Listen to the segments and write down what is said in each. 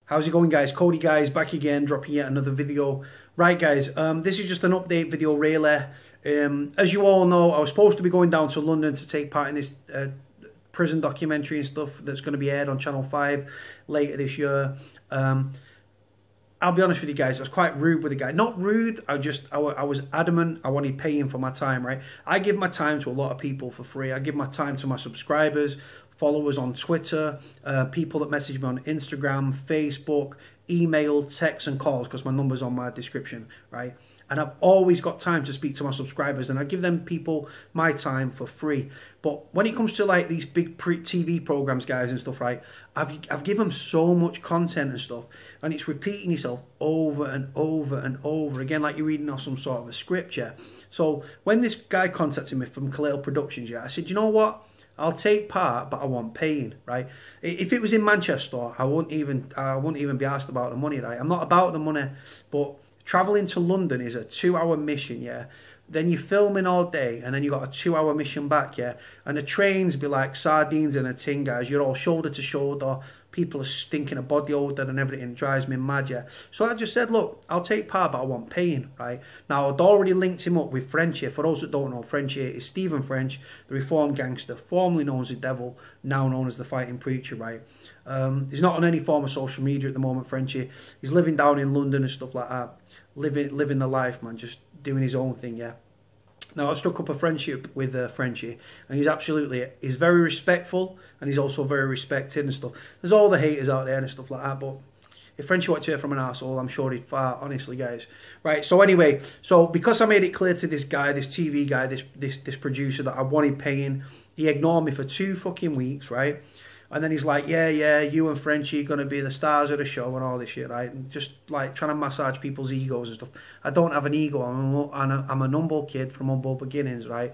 How's it going, guys? Cody, guys, back again, dropping yet another video. Right, guys, this is just an update video, really. As you all know, I was supposed to be going down to London to take part in this prison documentary and stuff that's going to be aired on Channel 5 later this year. I'll be honest with you guys, I was quite rude with the guy. Not rude, I was adamant I wanted paying for my time, right? I give my time to a lot of people for free. I give my time to my subscribers, followers on Twitter, people that message me on Instagram, Facebook, email, text and calls, because my number's on my description, right? And I've always got time to speak to my subscribers, and I give them people my time for free. But when it comes to like these big TV programs, guys, and stuff, right, I've given them so much content and stuff, and it's repeating yourself over and over and over again, like you're reading off some sort of a script, yeah. So when this guy contacted me from Kalil Productions, yeah, I said, you know what? I'll take part, but I want paying, right? If it was in Manchester, I wouldn't even be asked about the money, right? I'm not about the money, but traveling to London is a 2-hour mission, yeah. Then you're filming all day, and then you got a 2-hour mission back, yeah. And the trains be like sardines in a tin, guys. You're all shoulder to shoulder. People are stinking of body odor and everything. It drives me mad, yeah. So I just said, look, I'll take part, but I want paying, right? Now, I'd already linked him up with Frenchy. For those that don't know, Frenchy is Stephen French, the reformed gangster, formerly known as the Devil, now known as the Fighting Preacher, right? He's not on any form of social media at the moment, Frenchy. He's living down in London and stuff like that. Living the life, man, just doing his own thing, yeah. Now, I struck up a friendship with Frenchy, and he's very respectful, and he's also very respected and stuff. There's all the haters out there and stuff like that, but if Frenchy wanted to hear from an arsehole, I'm sure he'd fart, honestly, guys. Right, so anyway, so because I made it clear to this guy, this TV guy, this producer, that I wanted paying, he ignored me for 2 fucking weeks, right? And then he's like, yeah, you and Frenchy are going to be the stars of the show and all this shit, right? And just like trying to massage people's egos and stuff. I don't have an ego. I'm an humble kid from humble beginnings, right?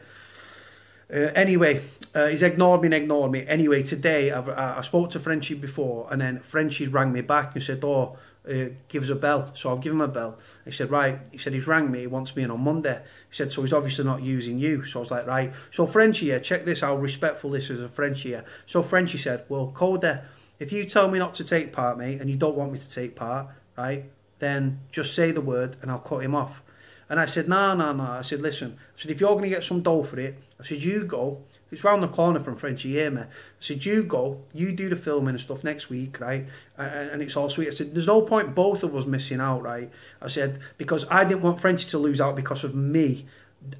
Anyway, he's ignored me. Anyway, today I spoke to Frenchy before, and then Frenchy rang me back and said, oh, give us a bell. So I'll give him a bell. He said, right. He said he's rang me. He wants me in on Monday. He said, so he's obviously not using you. So I was like, right. So Frenchy, yeah, check this, how respectful this is of Frenchy, yeah. So Frenchy said, well, Cody, if you tell me not to take part, mate, and you don't want me to take part, right, then just say the word and I'll cut him off. And I said, no. I said, listen. I said, if you're going to get some dough for it, I said, you go. It's round the corner from Frenchy here, mate. I said, you go. You do the filming and stuff next week, right? And it's all sweet. I said, there's no point both of us missing out, right? I said, because I didn't want Frenchy to lose out because of me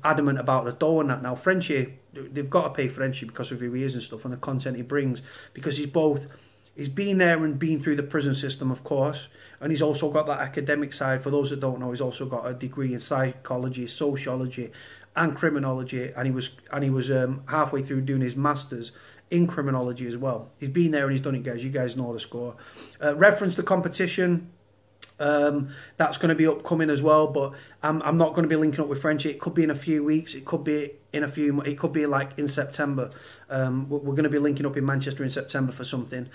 adamant about the dough and that. Now, Frenchy, they've got to pay Frenchy because of who he is and stuff and the content he brings. Because he's been there and been through the prison system, of course. And he's also got that academic side. For those that don't know, he's also got a degree in psychology, sociology, and criminology. And he was halfway through doing his masters in criminology as well. He's been there and he's done it, guys. You guys know the score. Reference the competition. That's going to be upcoming as well. But I'm not going to be linking up with Frenchy. It could be in a few weeks. It could be in a few. It could be like in September. We're going to be linking up in Manchester in September for something.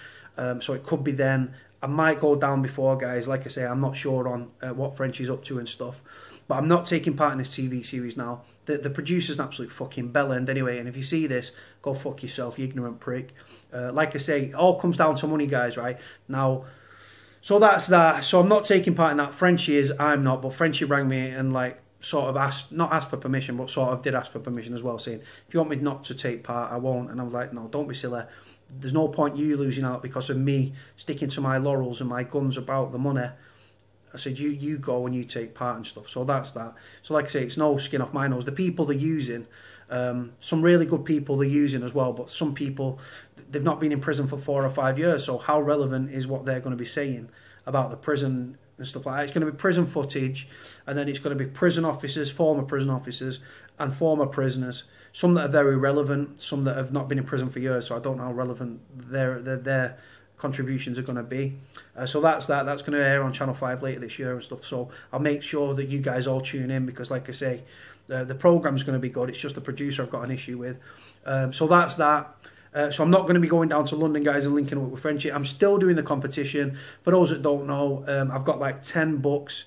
So it could be then. I might go down before, guys. Like I say, I'm not sure on what Frenchy's up to and stuff. But I'm not taking part in this TV series now. The producer's an absolute fucking bellend anyway. And if you see this, go fuck yourself, you ignorant prick. Like I say, it all comes down to money, guys, right? Now, so that's that. So I'm not taking part in that. Frenchy is, I'm not. But Frenchy rang me and like sort of not asked for permission, but sort of did ask for permission as well, saying, if you want me not to take part, I won't. And I was like, no, don't be silly. There's no point you losing out because of me sticking to my laurels and my guns about the money. I said, you go and you take part and stuff. So that's that. So like I say, it's no skin off my nose. The people they're using, some really good people they're using as well, but some people, they've not been in prison for 4 or 5 years. So how relevant is what they're going to be saying about the prison and stuff like that? It's going to be prison footage, and then it's going to be prison officers, former prison officers, and former prisoners. Some that are very relevant, some that have not been in prison for years, so I don't know how relevant their contributions are going to be. So that's that. That's going to air on Channel 5 later this year and stuff. So I'll make sure that you guys all tune in because, like I say, the program's going to be good. It's just the producer I've got an issue with. So that's that. So I'm not going to be going down to London, guys, and linking up with Frenchy. I'm still doing the competition. For those that don't know, I've got like 10 books.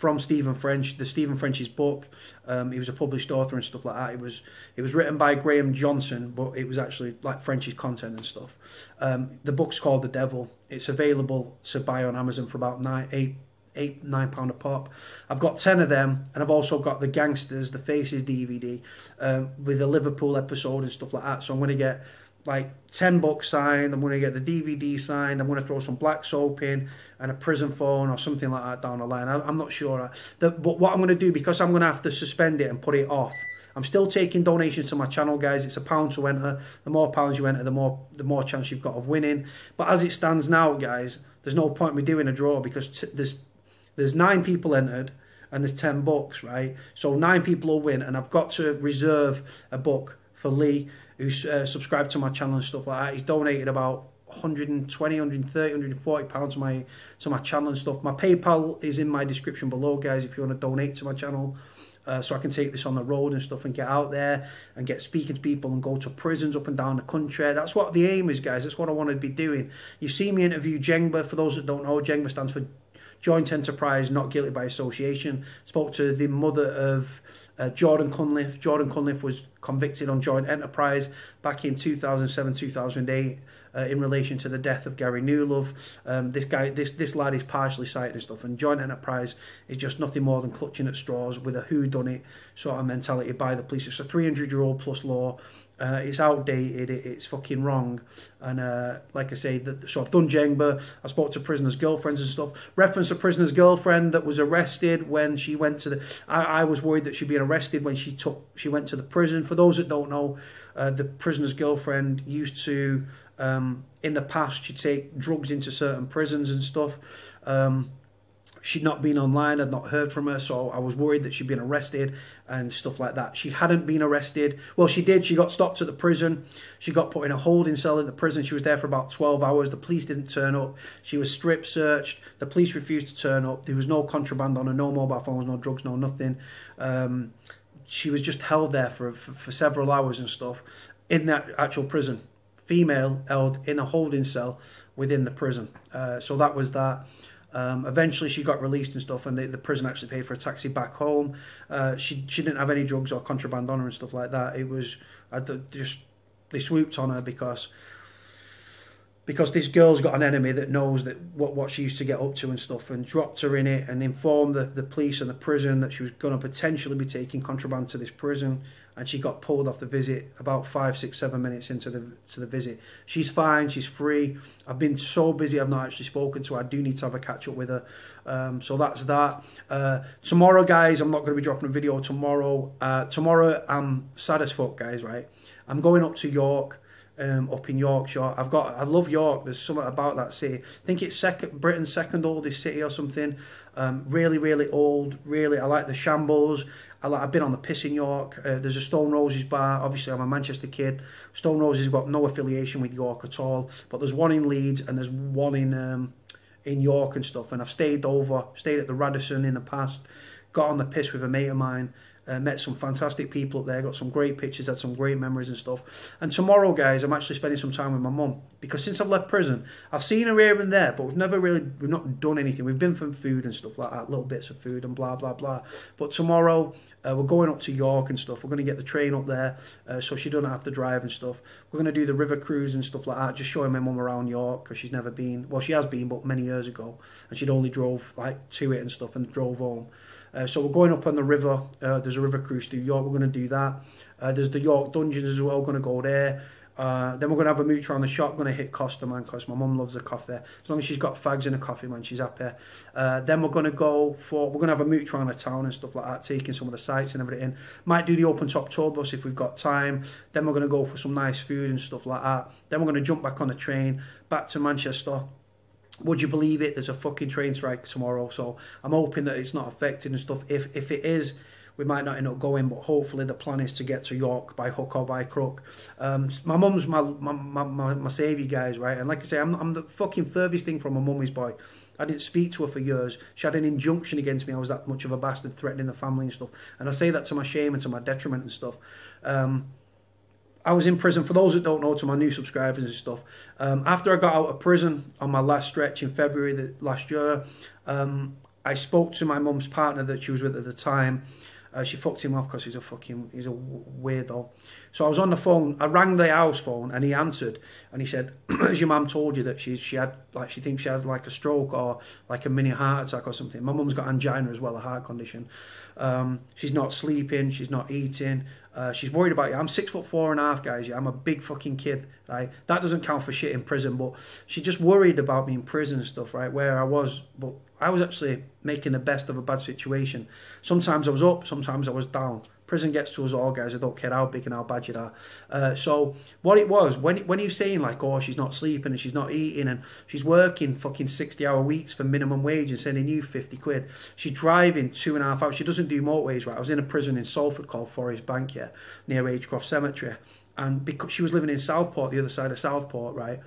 from Stephen French, the Stephen French's book. He was a published author and stuff like that. It was written by Graham Johnson, but it was actually like French's content and stuff. The book's called The Devil. It's available to buy on Amazon for about £9 a pop. I've got 10 of them, and I've also got the Gangsters, the Faces DVD with a Liverpool episode and stuff like that. So I'm going to get like 10 books signed, I'm going to get the DVD signed, I'm going to throw some black soap in and a prison phone or something like that down the line. I'm not sure. But what I'm going to do, because I'm going to have to suspend it and put it off, I'm still taking donations to my channel, guys. It's £1 to enter. The more pounds you enter, the more chance you've got of winning. But as it stands now, guys, there's no point in me doing a draw, because there's 9 people entered and there's 10 books, right? So 9 people will win, and I've got to reserve a book for Lee, who's subscribed to my channel and stuff like that. He's donated about 120, 130, 140 pounds to my channel and stuff. My PayPal is in my description below, guys, if you want to donate to my channel, so I can take this on the road and stuff and get out there and get speaking to people and go to prisons up and down the country. That's what the aim is, guys. That's what I want to be doing. You've seen me interview Jengba. For those that don't know, Jengba stands for Joint Enterprise Not Guilty by Association. Spoke to the mother of Jordan Cunliffe. Jordan Cunliffe was convicted on joint enterprise back in 2007-2008 in relation to the death of Gary Newlove. This lad is partially sighted and stuff, and joint enterprise is just nothing more than clutching at straws with a whodunit sort of mentality by the police. It's a 300-year-old plus law. It's outdated, it's fucking wrong. And like I say, so I've done Jengba. I spoke to prisoners' girlfriends and stuff. Reference a prisoner's girlfriend that was arrested when she went to the... I was worried that she'd been arrested when she went to the prison. For those that don't know, the prisoner's girlfriend used to, in the past, she'd take drugs into certain prisons and stuff. She'd not been online, I'd not heard from her, so I was worried that she'd been arrested and stuff like that. She hadn't been arrested. Well, she did. She got stopped at the prison. She got put in a holding cell in the prison. She was there for about 12 hours. The police didn't turn up. She was strip searched. The police refused to turn up. There was no contraband on her, no mobile phones, no drugs, no nothing. She was just held there for several hours and stuff in that actual prison. Female held in a holding cell within the prison. So that was that. Eventually she got released and stuff, and the prison actually paid for a taxi back home. She didn't have any drugs or contraband on her and stuff like that. It was they swooped on her because this girl's got an enemy that knows that what she used to get up to and stuff, and dropped her in it and informed the police and the prison that she was going to potentially be taking contraband to this prison. And she got pulled off the visit about 5, 6, 7 minutes into the visit. She's fine, she's free. I've been so busy I've not actually spoken to her. I do need to have a catch up with her. So that's that. Tomorrow, guys, I'm not going to be dropping a video tomorrow. Tomorrow I'm sad as fuck, guys, right? I'm going up to York. Up in Yorkshire. I love York. There's something about that city. I think it's Britain's second oldest city or something. Really, really old. Really, I like the shambles. I've been on the piss in York. There's a Stone Roses bar. Obviously, I'm a Manchester kid. Stone Roses got no affiliation with York at all. But there's one in Leeds and there's one in York and stuff. And I've stayed at the Radisson in the past. Got on the piss with a mate of mine. Met some fantastic people up there, got some great pictures, had some great memories and stuff. And tomorrow, guys, I'm actually spending some time with my mum, because since I've left prison, I've seen her here and there, but we've not done anything. We've been for food and stuff like that, little bits of food and blah, blah, blah. But tomorrow, we're going up to York and stuff. We're going to get the train up there, so she doesn't have to drive and stuff. We're going to do the river cruise and stuff like that, just showing my mum around York, because she's never been, well, she has been, but many years ago, and she'd only drove like to it and stuff and drove home. So we're going up on the river. There's a river cruise to York. We're going to do that. There's the York Dungeons as well. Going to go there. Then we're going to have a mooch around the shop. Going to hit Costa, man, because my mum loves the coffee. As long as she's got fags in her coffee, man, she's happy. Then we're going to have a mooch around the town and stuff like that, taking some of the sights and everything. Might do the open top tour bus if we've got time. Then we're going to go for some nice food and stuff like that. Then we're going to jump back on the train back to Manchester. Would you believe it? There's a fucking train strike tomorrow, so I'm hoping that it's not affected and stuff. If it is, we might not end up going, but hopefully the plan is to get to York by hook or by crook. My mum's my saviour, guys, right? And like I say, I'm the fucking furthest thing from a mummy's boy. I didn't speak to her for years. She had an injunction against me. I was that much of a bastard, threatening the family and stuff. And I say that to my shame and to my detriment and stuff. I was in prison, for those that don't know, to my new subscribers and stuff. After I got out of prison on my last stretch in February last year, I spoke to my mum's partner that she was with at the time. She fucked him off because he's a weirdo. So I was on the phone. I rang the house phone and he answered and he said, "Has your mum told you that she had like she thinks she had like a stroke or like a mini heart attack or something?" My mum's got angina as well, a heart condition. She's not sleeping. She's not eating. She's worried about you. I'm 6'4.5", guys. Yeah, I'm a big fucking kid. Right, that doesn't count for shit in prison. But she's just worried about me in prison and stuff. Right, where I was, but I was actually making the best of a bad situation. Sometimes I was up, sometimes I was down. Prison gets to us all, guys. I don't care how big and how bad you are. So what it was, when he was saying like, oh, she's not sleeping and she's not eating and she's working fucking 60-hour weeks for minimum wage and sending you 50 quid. She's driving 2.5 hours. She doesn't do motorways, right? I was in a prison in Salford called Forest Bank, yeah, near Agecroft Cemetery. And because she was living in Southport, the other side of Southport, right?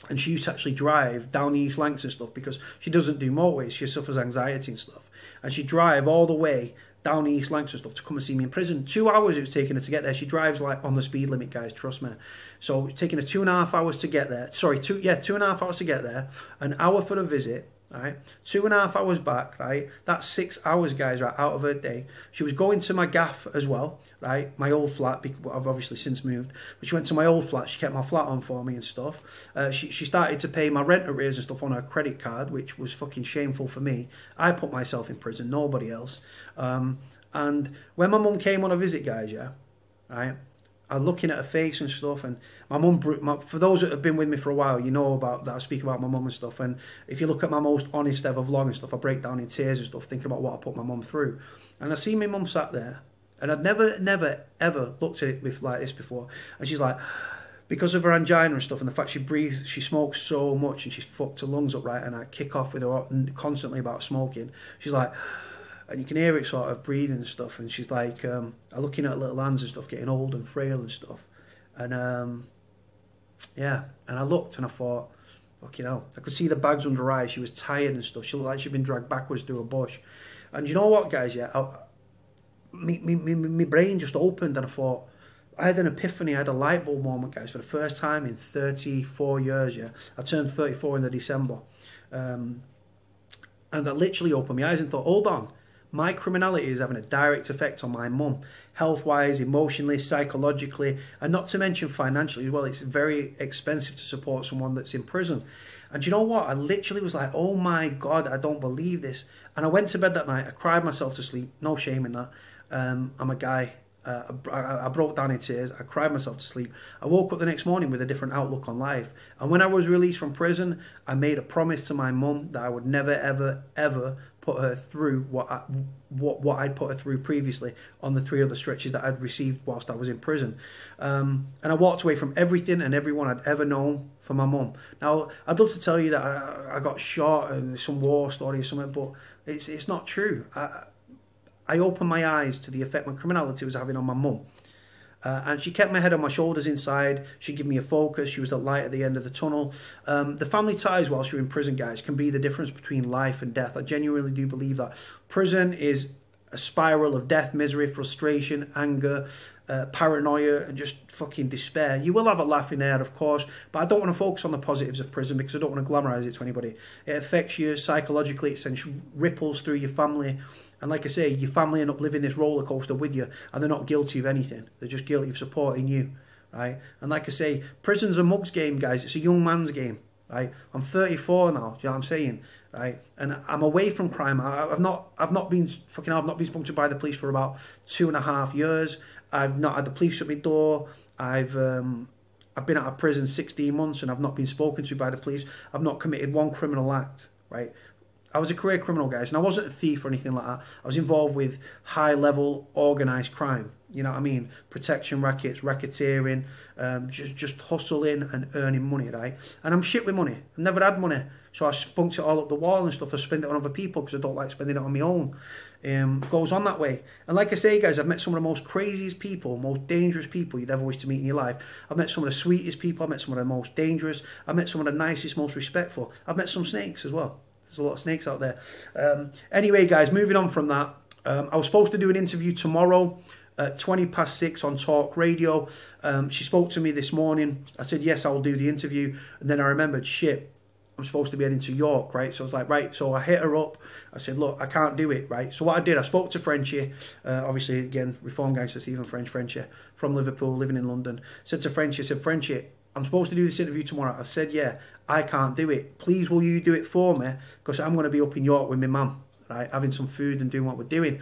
And she used to actually drive down the East Lancs and stuff because she doesn't do motorways. She suffers anxiety and stuff. And she'd drive all the way down the East Lancs and stuff to come and see me in prison. 2 hours it was taking her to get there. She drives like on the speed limit, guys, trust me. So it's taking her 2.5 hours to get there. Sorry, 2.5 hours to get there. An hour for the visit, right? 2.5 hours back, right? That's 6 hours, guys, right, out of her day. She was going to my gaff as well, right? My old flat, I've obviously since moved, but she went to my old flat. She kept my flat on for me and stuff. She started to pay my rent arrears and stuff on her credit card, which was fucking shameful for me. I put myself in prison, nobody else. And when my mum came on a visit, guys, yeah, right? I'm looking at her face and stuff, and my mum, for those that have been with me for a while, you know about that I speak about my mum and stuff, and if you look at my most honest ever vlog and stuff, I break down in tears and stuff, thinking about what I put my mum through. And I see my mum sat there, and I'd never, ever looked at it like this before, and she's like, because of her angina and stuff, and the fact she breathes, she smokes so much, and she's fucked her lungs up, right, and I kick off with her constantly about smoking, she's like, and you can hear it sort of breathing and stuff, and she's like, looking at her little hands and stuff, getting old and frail and stuff, and yeah, and I looked and I thought, fucking hell, I could see the bags under her eyes. She was tired and stuff. She looked like she'd been dragged backwards through a bush, and you know what, guys, yeah, my brain just opened, and I thought, I had an epiphany, I had a light bulb moment, guys, for the first time in 34 years, yeah. I turned 34 in the December, and I literally opened my eyes and thought, hold on, my criminality is having a direct effect on my mum, health-wise, emotionally, psychologically, and not to mention financially as well. It's very expensive to support someone that's in prison. And you know what? I literally was like, oh my God, I don't believe this. And I went to bed that night. I cried myself to sleep. No shame in that. I'm a guy. I broke down in tears. I cried myself to sleep. I woke up the next morning with a different outlook on life. And when I was released from prison, I made a promise to my mum that I would never, ever, ever put her through what I'd put her through previously on the 3 other stretches that I'd received whilst I was in prison. And I walked away from everything and everyone I'd ever known for my mum. Now, I'd love to tell you that I got shot and some war story or something, but it's not true. I opened my eyes to the effect my criminality was having on my mum. And she kept my head on my shoulders inside. She gave me a focus. She was the light at the end of the tunnel. The family ties whilst you're in prison, guys, can be the difference between life and death. I genuinely do believe that. Prison is a spiral of death, misery, frustration, anger, paranoia, and just fucking despair. You will have a laugh in there, of course, but I don't want to focus on the positives of prison because I don't want to glamorise it to anybody. It affects you psychologically. It sends ripples through your family. And like I say, your family end up living this roller coaster with you, and they're not guilty of anything. They're just guilty of supporting you, right? And like I say, prison's a mug's game, guys. It's a young man's game, right? I'm 34 now. Do you know what I'm saying, right? And I'm away from crime. I've not been spoken by the police for about 2.5 years. I've not had the police at my door. I've been out of prison 16 months, and I've not been spoken to by the police. I've not committed one criminal act, right? I was a career criminal, guys, and I wasn't a thief or anything like that. I was involved with high-level organised crime. You know what I mean? Protection rackets, racketeering, just hustling and earning money, right? And I'm shit with money. I've never had money, so I spunked it all up the wall and stuff. I spend it on other people because I don't like spending it on my own. It goes on that way. And like I say, guys, I've met some of the most craziest people, most dangerous people you'd ever wish to meet in your life. I've met some of the sweetest people. I've met some of the most dangerous. I've met some of the nicest, most respectful. I've met some snakes as well. There's a lot of snakes out there. Anyway, guys, moving on from that. I was supposed to do an interview tomorrow at 6:20 on Talk Radio. She spoke to me this morning. I said, yes, I'll do the interview. And then I remembered, shit, I'm supposed to be heading to York, right? So I was like, right. So I hit her up. I said, look, I can't do it, right? So what I did, I spoke to Frenchy, obviously, again, reform gangster Stephen Frenchy, from Liverpool, living in London. Said to Frenchy, I said, Frenchy, I'm supposed to do this interview tomorrow. I said, yeah, I can't do it. Please, will you do it for me? Because I'm going to be up in York with my mum, right? Having some food and doing what we're doing.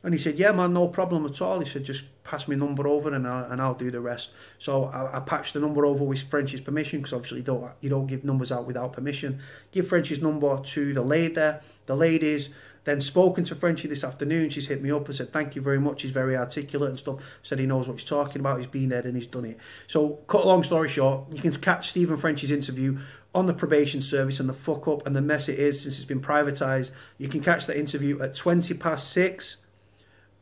And he said, yeah, man, no problem at all. He said, just pass my number over and I'll do the rest. So I patched the number over with Frenchy's permission, because obviously you don't give numbers out without permission. Give Frenchy's number to the lady there. The lady's then spoken to Frenchy this afternoon. She's hit me up and said, thank you very much. He's very articulate and stuff. Said he knows what he's talking about. He's been there and he's done it. So cut a long story short, you can catch Stephen Frenchy's interview on the probation service, and the fuck up and the mess it is since it's been privatised. You can catch that interview at 6:20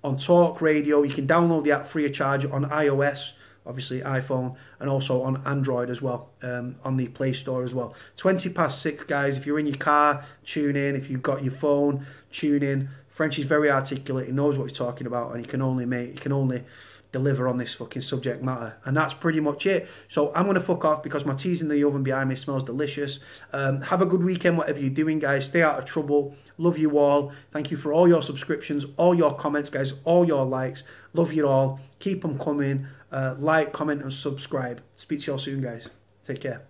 on Talk Radio. You can download the app free of charge on iOS, obviously iPhone, and also on Android as well, on the Play Store as well. 6:20, guys. If you're in your car, tune in. If you've got your phone, tune in. Frenchy's very articulate. He knows what he's talking about, and he can only deliver on this fucking subject matter. And that's pretty much it. So I'm going to fuck off because my tea's in the oven behind me. It smells delicious. Have a good weekend, whatever you're doing, guys. Stay out of trouble. Love you all. Thank you for all your subscriptions, all your comments, guys, all your likes. Love you all. Keep them coming. Like, comment, and subscribe. Speak to you all soon, guys. Take care.